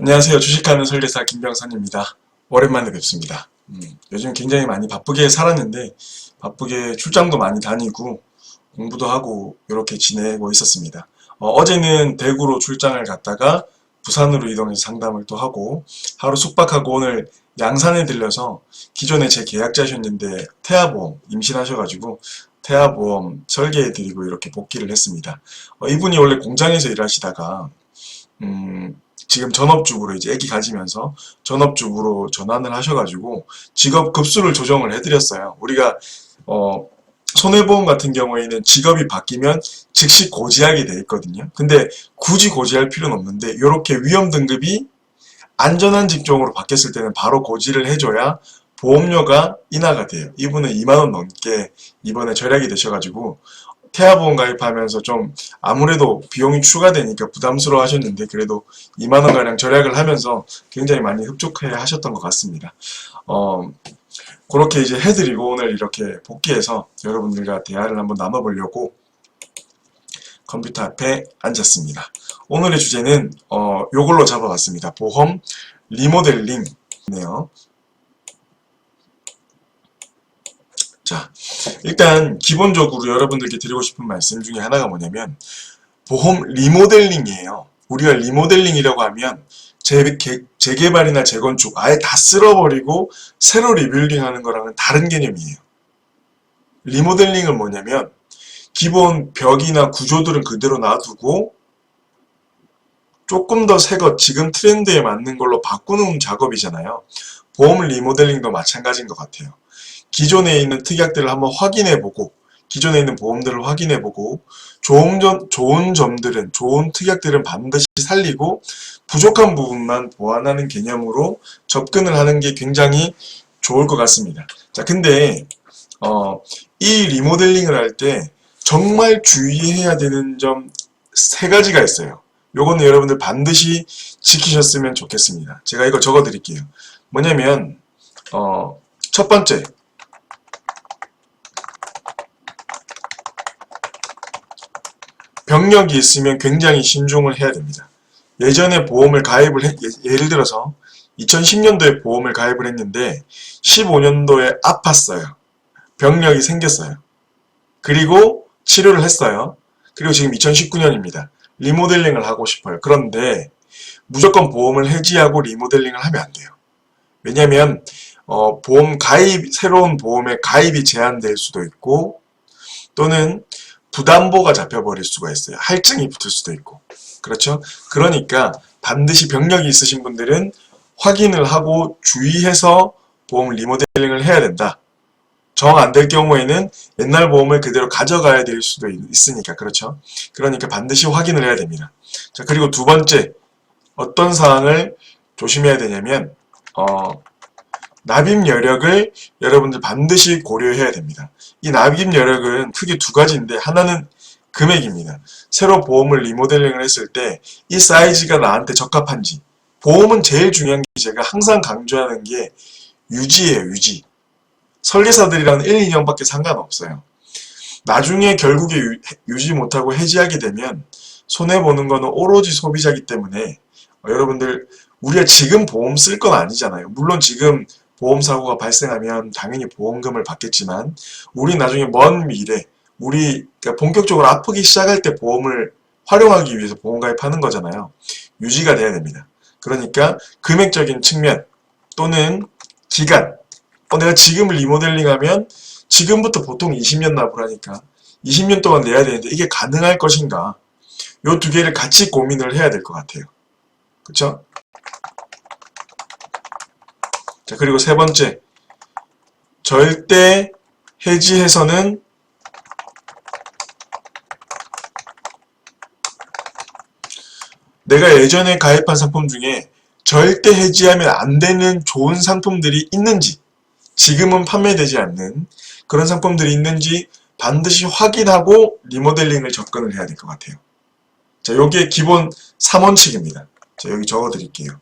안녕하세요. 주식하는 설계사 김병선입니다. 오랜만에 뵙습니다. 요즘 굉장히 많이 바쁘게 살았는데 바쁘게 출장도 많이 다니고 공부도 하고 이렇게 지내고 있었습니다. 어제는 대구로 출장을 갔다가 부산으로 이동해서 상담을 또 하고 하루 숙박하고 오늘 양산에 들려서 기존에 제 계약자셨는데 태아보험 임신하셔가지고 태아보험 설계해드리고 이렇게 복귀를 했습니다. 이분이 원래 공장에서 일하시다가 지금 전업주부로 이제 아기 가지면서 전업주부로 전환을 하셔가지고 직업 급수를 조정을 해드렸어요. 우리가 손해보험 같은 경우에는 직업이 바뀌면 즉시 고지하게 돼 있거든요. 근데 굳이 고지할 필요는 없는데 이렇게 위험 등급이 안전한 직종으로 바뀌었을 때는 바로 고지를 해줘야 보험료가 인하가 돼요. 이분은 2만원 넘게 이번에 절약이 되셔가지고 태아보험 가입하면서 좀 아무래도 비용이 추가되니까 부담스러워 하셨는데 그래도 2만원가량 절약을 하면서 굉장히 많이 흡족해 하셨던 것 같습니다. 그렇게 이제 해드리고 오늘 이렇게 복귀해서 여러분들과 대화를 한번 나눠보려고 컴퓨터 앞에 앉았습니다. 오늘의 주제는 요걸로 잡아봤습니다. 보험 리모델링이네요. 자, 일단 기본적으로 여러분들께 드리고 싶은 말씀 중에 하나가 뭐냐면 보험 리모델링이에요. 우리가 리모델링이라고 하면 재개발이나 재건축 아예 다 쓸어버리고 새로 리빌딩하는 거랑은 다른 개념이에요. 리모델링은 뭐냐면 기본 벽이나 구조들은 그대로 놔두고 조금 더 새 것, 지금 트렌드에 맞는 걸로 바꾸는 작업이잖아요. 보험 리모델링도 마찬가지인 것 같아요. 기존에 있는 특약들을 한번 확인해보고 기존에 있는 보험들을 확인해보고 좋은 점들은 좋은 특약들은 반드시 살리고 부족한 부분만 보완하는 개념으로 접근을 하는 게 굉장히 좋을 것 같습니다. 자, 근데 이 리모델링을 할 때 정말 주의해야 되는 점 세 가지가 있어요. 요거는 여러분들 반드시 지키셨으면 좋겠습니다. 제가 이거 적어 드릴게요. 뭐냐면 첫 번째, 병력이 있으면 굉장히 신중을 해야 됩니다. 예전에 보험을 가입을 예를 들어서 2010년도에 보험을 가입을 했는데 15년도에 아팠어요. 병력이 생겼어요. 그리고 치료를 했어요. 그리고 지금 2019년입니다. 리모델링을 하고 싶어요. 그런데 무조건 보험을 해지하고 리모델링을 하면 안 돼요. 왜냐하면 새로운 보험에 가입이 제한될 수도 있고 또는 부담보가 잡혀버릴 수가 있어요. 할증이 붙을 수도 있고. 그렇죠? 그러니까 반드시 병력이 있으신 분들은 확인을 하고 주의해서 보험 리모델링을 해야 된다. 정 안 될 경우에는 옛날 보험을 그대로 가져가야 될 수도 있으니까. 그렇죠? 그러니까 반드시 확인을 해야 됩니다. 자, 그리고 두 번째, 어떤 사항을 조심해야 되냐면 납입 여력을 여러분들 반드시 고려해야 됩니다. 이 납입 여력은 크게 두 가지인데 하나는 금액입니다. 새로 보험을 리모델링을 했을 때 이 사이즈가 나한테 적합한지. 보험은 제일 중요한 게 제가 항상 강조하는 게 유지예요. 유지. 설계사들이랑 1, 2년밖에 상관없어요. 나중에 결국에 유지 못하고 해지하게 되면 손해보는 거는 오로지 소비자이기 때문에 여러분들 우리가 지금 보험 쓸 건 아니잖아요. 물론 지금 보험사고가 발생하면 당연히 보험금을 받겠지만 우리 나중에 먼 미래 우리 그러니까 본격적으로 아프기 시작할 때 보험을 활용하기 위해서 보험 가입하는 거잖아요. 유지가 돼야 됩니다. 그러니까 금액적인 측면 또는 기간 내가 지금 리모델링하면 지금부터 보통 20년 납을 하니까 20년 동안 내야 되는데 이게 가능할 것인가 요 두 개를 같이 고민을 해야 될 것 같아요. 그쵸? 자, 그리고 세 번째, 절대 해지해서는 내가 예전에 가입한 상품 중에 절대 해지하면 안 되는 좋은 상품들이 있는지 지금은 판매되지 않는 그런 상품들이 있는지 반드시 확인하고 리모델링을 접근을 해야 될 것 같아요. 자, 요게 기본 3원칙입니다. 자, 여기 적어 드릴게요.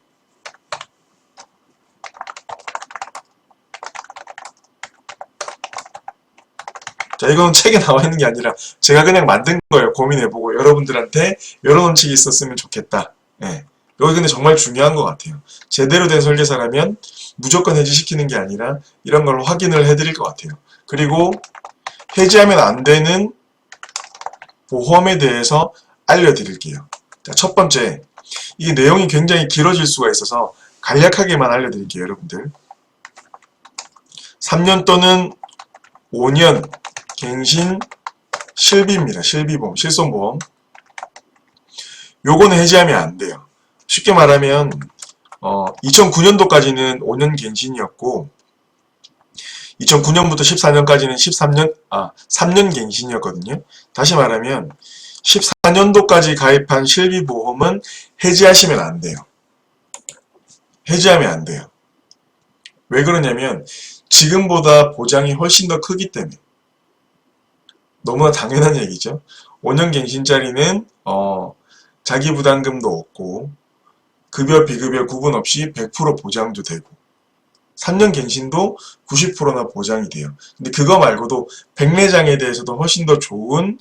자, 이건 책에 나와 있는 게 아니라 제가 그냥 만든 거예요. 고민해보고 여러분들한테 이런 원칙이 있었으면 좋겠다. 예. 여기 근데 정말 중요한 것 같아요. 제대로 된 설계사라면 무조건 해지시키는 게 아니라 이런 걸 확인을 해드릴 것 같아요. 그리고 해지하면 안 되는 보험에 대해서 알려드릴게요. 자, 첫 번째, 이게 내용이 굉장히 길어질 수가 있어서 간략하게만 알려드릴게요, 여러분들. 3년 또는 5년 갱신 실비입니다. 실비보험, 실손보험. 요거는 해지하면 안 돼요. 쉽게 말하면 2009년도까지는 5년 갱신이었고 2009년부터 14년까지는 3년 갱신이었거든요. 다시 말하면 14년도까지 가입한 실비보험은 해지하시면 안 돼요. 해지하면 안 돼요. 왜 그러냐면 지금보다 보장이 훨씬 더 크기 때문에. 너무나 당연한 얘기죠. 5년 갱신짜리는 자기 부담금도 없고 급여 비급여 구분 없이 100% 보장도 되고 3년 갱신도 90%나 보장이 돼요. 근데 그거 말고도 백내장에 대해서도 훨씬 더 좋은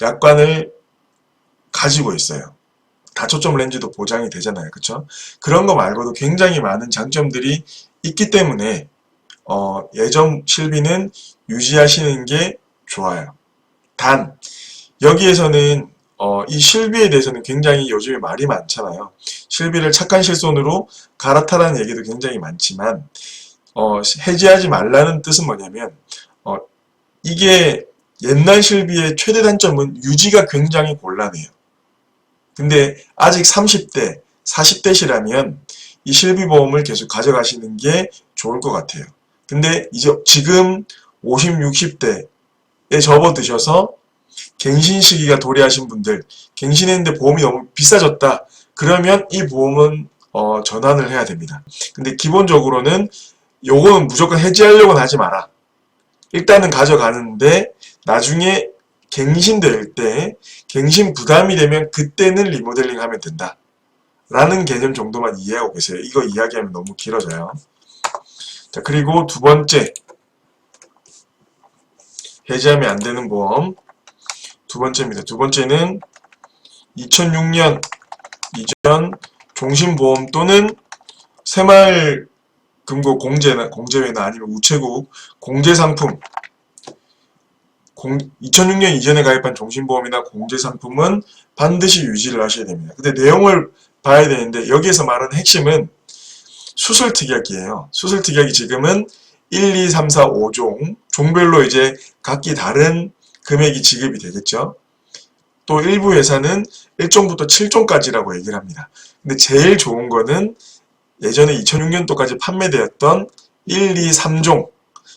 약관을 가지고 있어요. 다초점 렌즈도 보장이 되잖아요. 그쵸? 그런 거 말고도 굉장히 많은 장점들이 있기 때문에 예전 실비는 유지하시는 게 좋아요. 단 여기에서는 이 실비에 대해서는 굉장히 요즘에 말이 많잖아요. 실비를 착한 실손으로 갈아타라는 얘기도 굉장히 많지만 해지하지 말라는 뜻은 뭐냐면 이게 옛날 실비의 최대 단점은 유지가 굉장히 곤란해요. 근데 아직 30대, 40대시라면 이 실비보험을 계속 가져가시는 게 좋을 것 같아요. 근데 이제 지금 50, 60대에 접어드셔서 갱신 시기가 도래하신 분들, 갱신했는데 보험이 너무 비싸졌다. 그러면 이 보험은 전환을 해야 됩니다. 근데 기본적으로는 요거는 무조건 해지하려고는 하지 마라. 일단은 가져가는데 나중에 갱신될 때 갱신 부담이 되면 그때는 리모델링 하면 된다. 라는 개념 정도만 이해하고 계세요. 이거 이야기하면 너무 길어져요. 자, 그리고 두 번째, 해지하면 안 되는 보험. 두 번째입니다. 두 번째는 2006년 이전 종신보험 또는 새마을금고 공제회나 아니면 우체국 공제상품 2006년 이전에 가입한 종신보험이나 공제상품은 반드시 유지를 하셔야 됩니다. 근데 내용을 봐야 되는데 여기에서 말하는 핵심은 수술특약이에요. 수술특약이 지금은 1, 2, 3, 4, 5종 종별로 이제 각기 다른 금액이 지급이 되겠죠. 또 일부 회사는 1종부터 7종까지라고 얘기를 합니다. 근데 제일 좋은 거는 예전에 2006년도까지 판매되었던 1, 2, 3종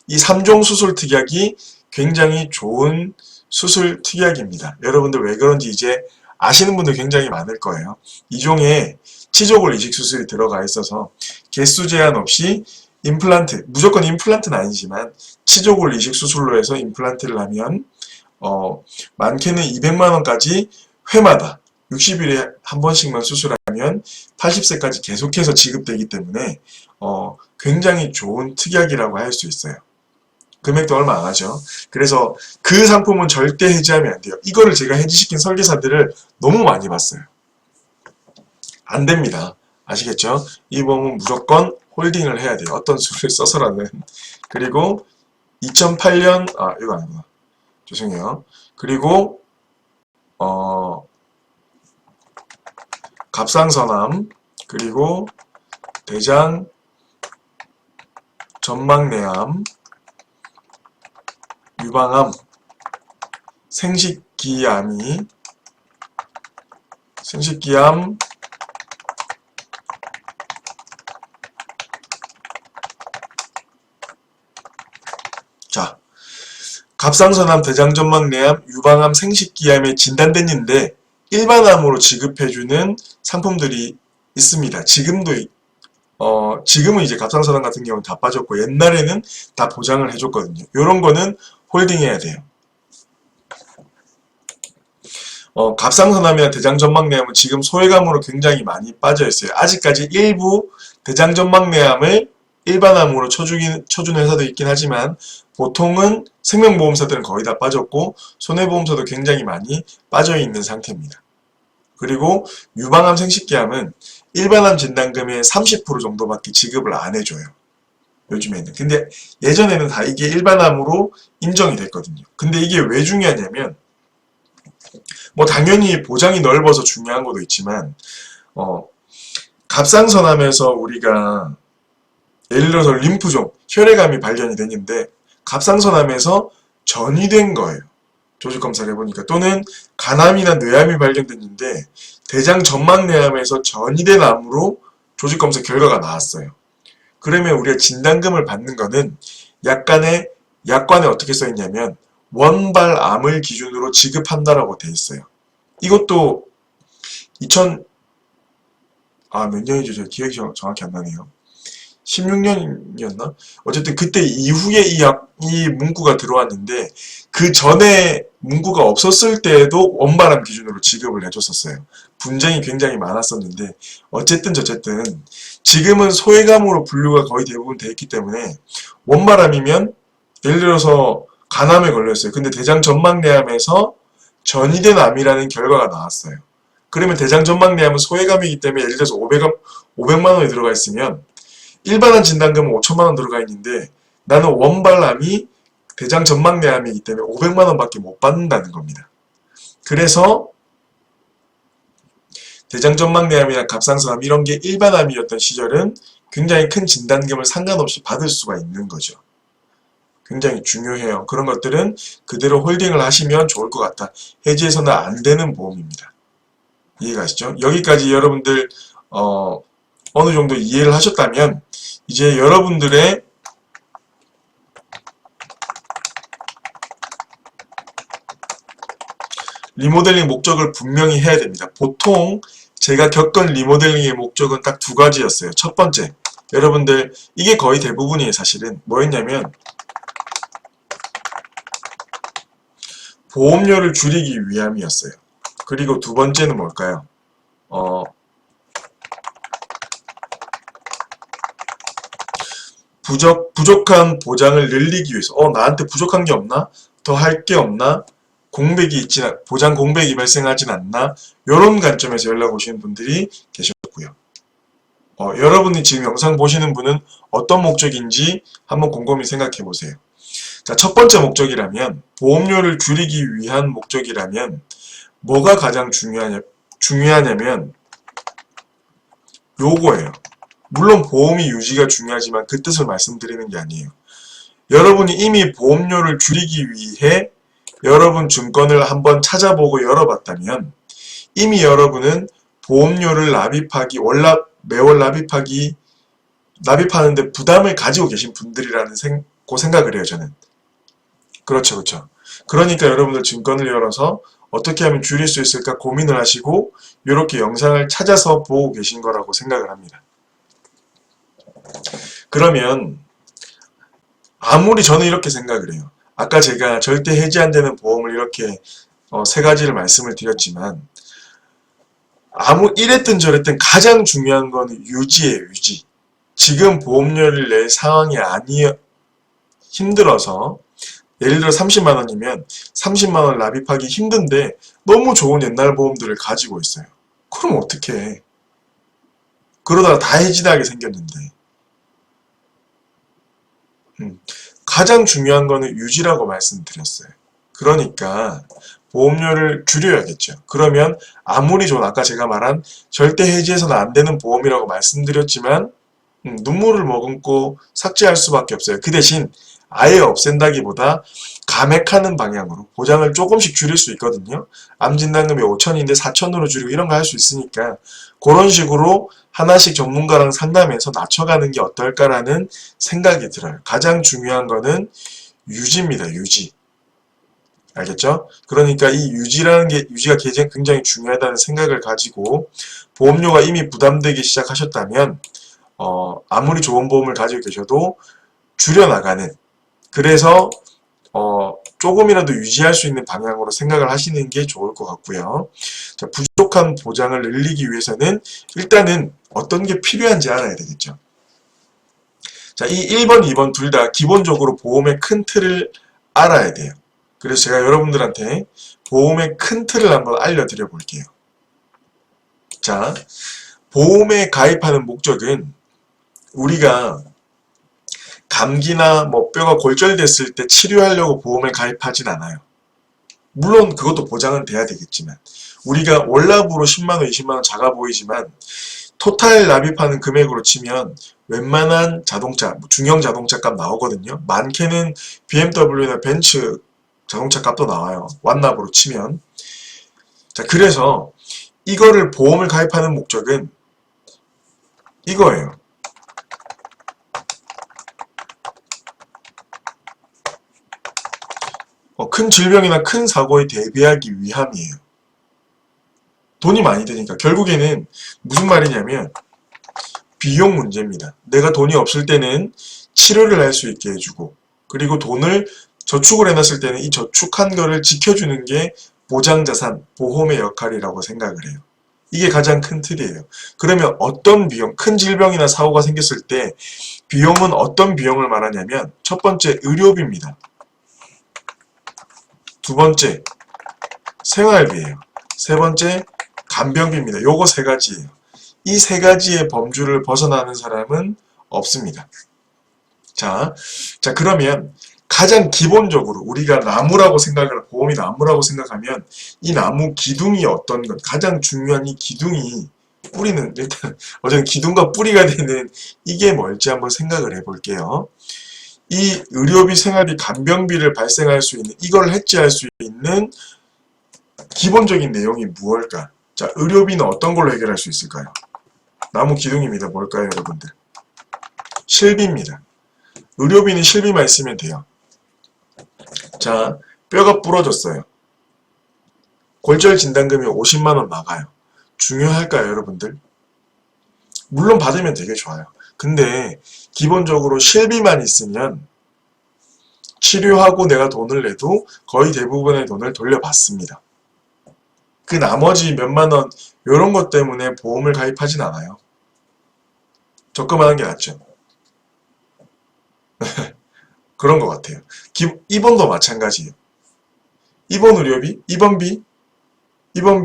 이 3종 수술특약이 굉장히 좋은 수술특약입니다. 여러분들 왜 그런지 이제 아시는 분들 굉장히 많을 거예요. 이 종에 치조골 이식 수술이 들어가 있어서 개수 제한 없이 임플란트, 무조건 임플란트는 아니지만 치조골 이식 수술로 해서 임플란트를 하면 많게는 200만원까지 회마다 60일에 한 번씩만 수술하면 80세까지 계속해서 지급되기 때문에 굉장히 좋은 특약이라고 할 수 있어요. 금액도 얼마 안 하죠. 그래서 그 상품은 절대 해지하면 안 돼요. 이거를 제가 해지시킨 설계사들을 너무 많이 봤어요. 안 됩니다. 아시겠죠? 이 보험은 무조건 홀딩을 해야 돼요. 어떤 수를 써서라는. 그리고 2008년 이거 아니구나. 죄송해요. 그리고 갑상선암 그리고 대장 전막내암 유방암 생식기암 자 갑상선암, 대장전막내암, 유방암, 생식기암에 진단됐는데 일반암으로 지급해주는 상품들이 있습니다. 지금은 이제 갑상선암 같은 경우는 다 빠졌고 옛날에는 다 보장을 해줬거든요. 이런 거는 홀딩해야 돼요. 갑상선암이나 대장전막내암은 지금 소외감으로 굉장히 많이 빠져있어요. 아직까지 일부 대장전막내암을 일반암으로 쳐주는 회사도 있긴 하지만 보통은 생명보험사들은 거의 다 빠졌고 손해보험사도 굉장히 많이 빠져있는 상태입니다. 그리고 유방암 생식기암은 일반암 진단금의 30% 정도밖에 지급을 안 해줘요. 요즘에는. 근데 예전에는 다 이게 일반암으로 인정이 됐거든요. 근데 이게 왜 중요하냐면 뭐 당연히 보장이 넓어서 중요한 것도 있지만 갑상선암에서 우리가 예를 들어서 림프종, 혈액암이 발견이 됐는데 갑상선암에서 전이된 거예요. 조직검사를 해보니까. 또는 간암이나 뇌암이 발견됐는데 대장 점막내암에서 전이된 암으로 조직검사 결과가 나왔어요. 그러면 우리가 진단금을 받는 거는 약관에 어떻게 써있냐면 원발암을 기준으로 지급한다라고 돼 있어요. 이것도 몇 년이죠? 저 기억이 정확히 안 나네요. 16년이었나? 어쨌든 그때 이후에 이 문구가 들어왔는데 그 전에 문구가 없었을 때에도 원발암 기준으로 지급을 해줬었어요. 분쟁이 굉장히 많았었는데 어쨌든 저쨌든 지금은 소외감으로 분류가 거의 대부분 돼 있기 때문에 원발암이면 예를 들어서 간암에 걸렸어요. 근데 대장전막내암에서 전이된 암이라는 결과가 나왔어요. 그러면 대장전막내암은 소외감이기 때문에 예를 들어서 500만 원이 들어가 있으면 일반한 진단금은 5천만 원 들어가 있는데 나는 원발암이 대장전막내암이기 때문에 500만 원밖에 못 받는다는 겁니다. 그래서 대장전막내암이나 갑상선암 이런 게 일반암이었던 시절은 굉장히 큰 진단금을 상관없이 받을 수가 있는 거죠. 굉장히 중요해요. 그런 것들은 그대로 홀딩을 하시면 좋을 것 같다. 해지해서는 안 되는 보험입니다. 이해가 가시죠? 여기까지 여러분들 어느 정도 이해를 하셨다면 이제 여러분들의 리모델링 목적을 분명히 해야 됩니다. 보통 제가 겪은 리모델링의 목적은 딱 두 가지였어요. 첫 번째, 여러분들 이게 거의 대부분이에요. 사실은 뭐였냐면 보험료를 줄이기 위함이었어요. 그리고 두 번째는 뭘까요? 부족한 보장을 늘리기 위해서 나한테 부족한 게 없나? 더 할 게 없나? 보장 공백이 발생하진 않나? 이런 관점에서 연락 오시는 분들이 계셨고요. 여러분이 지금 영상 보시는 분은 어떤 목적인지 한번 곰곰이 생각해 보세요. 자, 첫 번째 목적이라면 보험료를 줄이기 위한 목적이라면 뭐가 가장 중요하냐면 요거예요. 물론 보험이 유지가 중요하지만 그 뜻을 말씀드리는 게 아니에요. 여러분이 이미 보험료를 줄이기 위해 여러분 증권을 한번 찾아보고 열어봤다면 이미 여러분은 보험료를 매월 납입하는데 부담을 가지고 계신 분들이라는 생각을 해요, 저는. 그렇죠. 그러니까 여러분들 증권을 열어서 어떻게 하면 줄일 수 있을까 고민을 하시고 이렇게 영상을 찾아서 보고 계신 거라고 생각을 합니다. 그러면 아무리 저는 이렇게 생각을 해요. 아까 제가 절대 해지 안 되는 보험을 이렇게 세 가지를 말씀을 드렸지만 이랬든 저랬든 가장 중요한 거는 유지예요. 유지. 지금 보험료를 낼 상황이 힘들어서 예를 들어 30만 원이면 30만 원 납입하기 힘든데 너무 좋은 옛날 보험들을 가지고 있어요. 그럼 어떡해. 그러다가 다 해지하게 생겼는데. 가장 중요한 거는 유지라고 말씀드렸어요. 그러니까 보험료를 줄여야겠죠. 그러면 아무리 좋은 아까 제가 말한 절대 해지해서는 안 되는 보험이라고 말씀드렸지만 눈물을 머금고 삭제할 수밖에 없어요. 그 대신 아예 없앤다기보다 감액하는 방향으로 보장을 조금씩 줄일 수 있거든요. 암진단금이 5천인데 4천으로 줄이고 이런 거 할 수 있으니까 그런 식으로 하나씩 전문가랑 상담해서 낮춰가는 게 어떨까라는 생각이 들어요. 가장 중요한 거는 유지입니다. 유지. 알겠죠? 그러니까 이 유지가 굉장히 중요하다는 생각을 가지고 보험료가 이미 부담되기 시작하셨다면 아무리 좋은 보험을 가지고 계셔도 줄여나가는 그래서 조금이라도 유지할 수 있는 방향으로 생각을 하시는 게 좋을 것 같고요. 자, 부족한 보장을 늘리기 위해서는 일단은 어떤 게 필요한지 알아야 되겠죠. 자, 이 1번, 2번 둘 다 기본적으로 보험의 큰 틀을 알아야 돼요. 그래서 제가 여러분들한테 보험의 큰 틀을 한번 알려드려 볼게요. 자, 보험에 가입하는 목적은 우리가 감기나 뭐 뼈가 골절됐을 때 치료하려고 보험에 가입하진 않아요. 물론 그것도 보장은 돼야 되겠지만 우리가 월납으로 10만원, 20만원 작아 보이지만 토탈 납입하는 금액으로 치면 웬만한 자동차, 중형 자동차 값 나오거든요. 많게는 BMW나 벤츠 자동차 값도 나와요. 완납으로 치면. 자, 그래서 이거를 보험을 가입하는 목적은 이거예요. 큰 질병이나 큰 사고에 대비하기 위함이에요. 돈이 많이 드니까 결국에는 무슨 말이냐면 비용 문제입니다. 내가 돈이 없을 때는 치료를 할 수 있게 해주고 그리고 돈을 저축을 해놨을 때는 이 저축한 거를 지켜주는 게 보장자산, 보험의 역할이라고 생각을 해요. 이게 가장 큰 틀이에요. 그러면 어떤 비용, 큰 질병이나 사고가 생겼을 때 비용은 어떤 비용을 말하냐면 첫 번째 의료비입니다. 두 번째 생활비예요. 세 번째 간병비입니다. 요거 세 가지예요. 이 세 가지의 범주를 벗어나는 사람은 없습니다. 자 그러면 가장 기본적으로 우리가 나무라고 생각을 보험이 나무라고 생각하면 이 나무 기둥이 어떤 것 가장 중요한 이 기둥이 뿌리는 일단 어쨌든 기둥과 뿌리가 되는 이게 뭘지 한번 생각을 해볼게요. 이 의료비, 생활비, 간병비를 발생할 수 있는 이걸 해지할 수 있는 기본적인 내용이 무엇일까? 자, 의료비는 어떤 걸로 해결할 수 있을까요? 나무 기둥입니다. 뭘까요, 여러분들? 실비입니다. 의료비는 실비만 있으면 돼요. 자, 뼈가 부러졌어요. 골절 진단금이 50만원 나가요. 중요할까요, 여러분들? 물론 받으면 되게 좋아요. 근데 기본적으로 실비만 있으면 치료하고 내가 돈을 내도 거의 대부분의 돈을 돌려받습니다. 그 나머지 몇만원 이런 것 때문에 보험을 가입하진 않아요. 적금하는 게 낫죠. 그런 것 같아요. 입원도 마찬가지예요. 입원 의료비, 입원비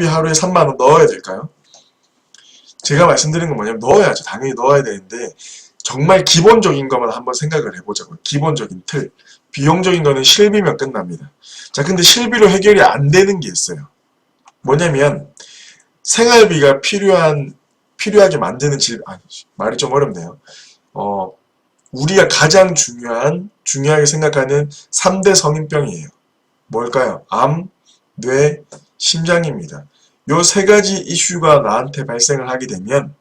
하루에 3만원 넣어야 될까요? 제가 말씀드린 건 뭐냐면 넣어야죠. 당연히 넣어야 되는데 정말 기본적인 것만 한번 생각을 해보자고요. 기본적인 틀. 비용적인 거는 실비면 끝납니다. 자, 근데 실비로 해결이 안 되는 게 있어요. 뭐냐면 생활비가 필요하게 만드는 말이 좀 어렵네요. 우리가 가장 중요하게 생각하는 3대 성인병이에요. 뭘까요? 암, 뇌, 심장입니다. 요 세 가지 이슈가 나한테 발생을 하게 되면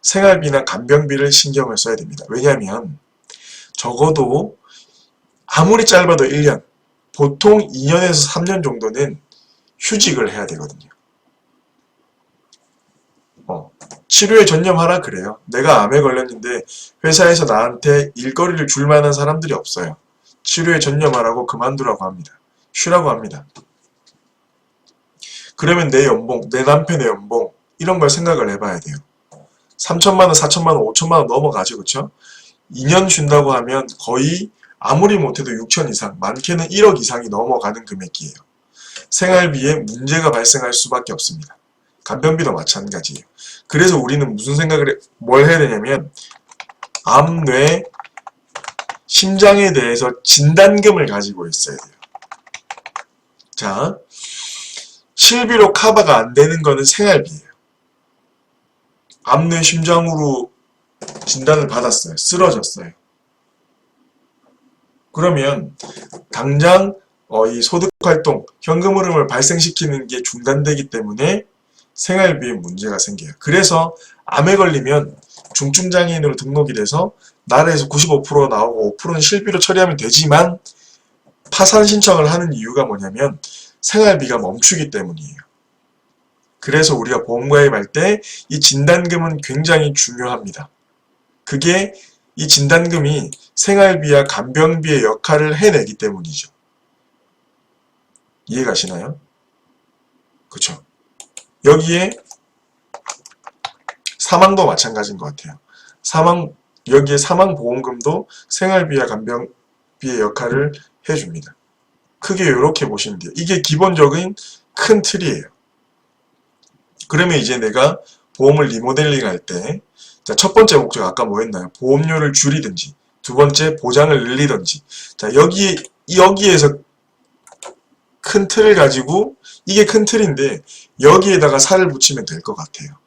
생활비나 간병비를 신경을 써야 됩니다. 왜냐하면 적어도 아무리 짧아도 1년, 보통 2년에서 3년 정도는 휴직을 해야 되거든요. 치료에 전념하라 그래요. 내가 암에 걸렸는데 회사에서 나한테 일거리를 줄 만한 사람들이 없어요. 치료에 전념하라고 그만두라고 합니다. 쉬라고 합니다. 그러면 내 연봉, 내 남편의 연봉 이런 걸 생각을 해봐야 돼요. 3천만원, 4천만원, 5천만원 넘어가죠. 그쵸? 2년 쉰다고 하면 거의 아무리 못해도 6천 이상, 많게는 1억 이상이 넘어가는 금액이에요. 생활비에 문제가 발생할 수밖에 없습니다. 간병비도 마찬가지예요. 그래서 우리는 뭘 해야 되냐면 암, 뇌, 심장에 대해서 진단금을 가지고 있어야 돼요. 자, 실비로 커버가 안 되는 거는 생활비예요. 암, 뇌, 심장으로 진단을 받았어요. 쓰러졌어요. 그러면 당장 이 소득활동, 현금 흐름을 발생시키는 게 중단되기 때문에 생활비에 문제가 생겨요. 그래서 암에 걸리면 중증장애인으로 등록이 돼서 나라에서 95% 나오고 5%는 실비로 처리하면 되지만 파산 신청을 하는 이유가 뭐냐면 생활비가 멈추기 때문이에요. 그래서 우리가 보험가입할 때 이 진단금은 굉장히 중요합니다. 그게 이 진단금이 생활비와 간병비의 역할을 해내기 때문이죠. 이해가시나요? 그쵸? 여기에 사망도 마찬가지인 것 같아요. 여기에 사망보험금도 생활비와 간병비의 역할을 해줍니다. 크게 이렇게 보시면 돼요. 이게 기본적인 큰 틀이에요. 그러면 이제 내가 보험을 리모델링 할 때, 자, 첫 번째 목적 아까 뭐였나요? 보험료를 줄이든지, 두 번째 보장을 늘리든지. 자, 여기에서 큰 틀을 가지고, 이게 큰 틀인데, 여기에다가 살을 붙이면 될 것 같아요.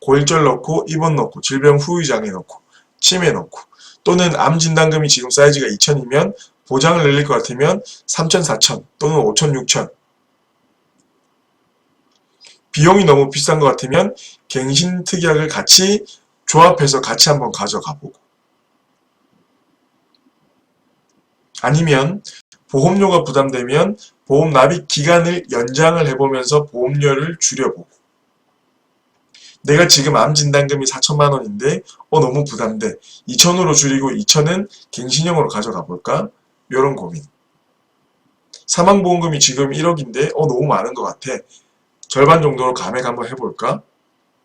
고일절 넣고, 입원 넣고, 질병 후유장애 넣고, 치매 넣고, 또는 암 진단금이 지금 사이즈가 2,000이면, 보장을 늘릴 것 같으면 3,000, 4,000, 또는 5,000, 6,000. 비용이 너무 비싼 것 같으면 갱신특약을 같이 조합해서 같이 한번 가져가 보고, 아니면 보험료가 부담되면 보험 납입 기간을 연장을 해보면서 보험료를 줄여보고, 내가 지금 암 진단금이 4천만 원인데 너무 부담돼, 2천으로 줄이고 2천은 갱신형으로 가져가 볼까? 이런 고민. 사망보험금이 지금 1억인데 너무 많은 것 같아, 절반 정도로 감액 한번 해볼까?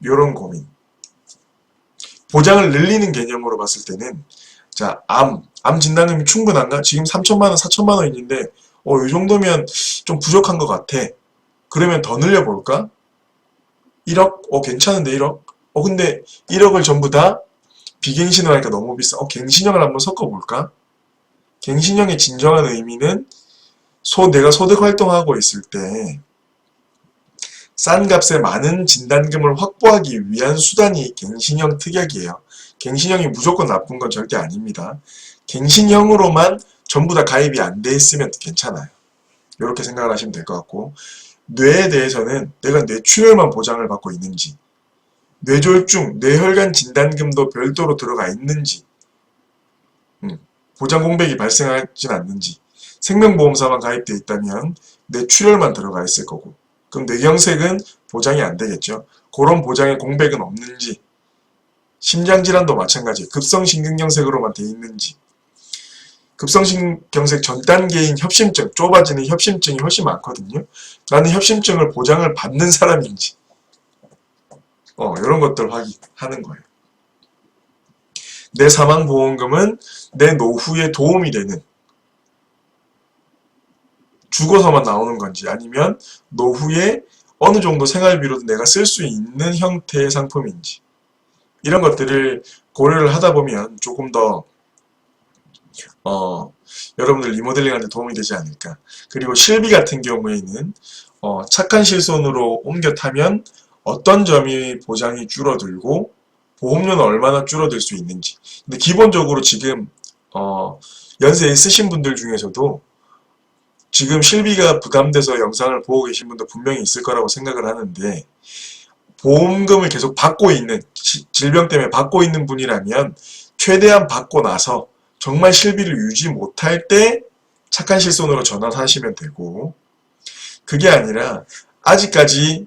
이런 고민. 보장을 늘리는 개념으로 봤을 때는, 자, 암 진단금이 충분한가? 지금 3천만 원, 4천만 원 있는데 이 정도면 좀 부족한 것 같아. 그러면 더 늘려볼까? 1억? 괜찮은데 1억? 근데 1억을 전부 다 비갱신으로 하니까 너무 비싸. 갱신형을 한번 섞어볼까? 갱신형의 진정한 의미는 내가 소득 활동하고 있을 때 싼 값에 많은 진단금을 확보하기 위한 수단이 갱신형 특약이에요. 갱신형이 무조건 나쁜 건 절대 아닙니다. 갱신형으로만 전부 다 가입이 안 돼 있으면 괜찮아요. 이렇게 생각을 하시면 될 것 같고, 뇌에 대해서는 내가 뇌출혈만 보장을 받고 있는지, 뇌졸중, 뇌혈관 진단금도 별도로 들어가 있는지, 보장 공백이 발생하진 않는지, 생명보험사만 가입되어 있다면 뇌출혈만 들어가 있을 거고, 그럼 뇌경색은 보장이 안 되겠죠. 그런 보장의 공백은 없는지, 심장질환도 마찬가지, 급성심근경색으로만 돼 있는지, 급성심경색 전 단계인 협심증, 좁아지는 협심증이 훨씬 많거든요. 나는 협심증을 보장을 받는 사람인지, 이런 것들 확인하는 거예요. 내 사망보험금은 내 노후에 도움이 되는, 죽어서만 나오는 건지, 아니면 노후에 어느 정도 생활비로도 내가 쓸 수 있는 형태의 상품인지, 이런 것들을 고려를 하다 보면 조금 더 여러분들 리모델링하는 데 도움이 되지 않을까. 그리고 실비 같은 경우에는 착한 실손으로 옮겨 타면 어떤 점이 보장이 줄어들고 보험료는 얼마나 줄어들 수 있는지. 근데 기본적으로 지금 연세 있으신 분들 중에서도 지금 실비가 부담돼서 영상을 보고 계신 분도 분명히 있을 거라고 생각을 하는데, 보험금을 계속 받고 있는, 질병 때문에 받고 있는 분이라면 최대한 받고 나서 정말 실비를 유지 못할 때 착한 실손으로 전환하시면 되고, 그게 아니라 아직까지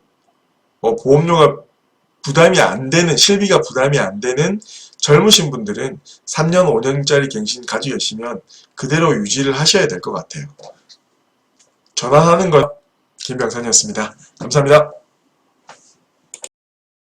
보험료가 부담이 안 되는, 실비가 부담이 안 되는 젊으신 분들은 3년, 5년짜리 갱신 가지고 계시면 그대로 유지를 하셔야 될 것 같아요. 전환하는 것 김병선이었습니다. 감사합니다.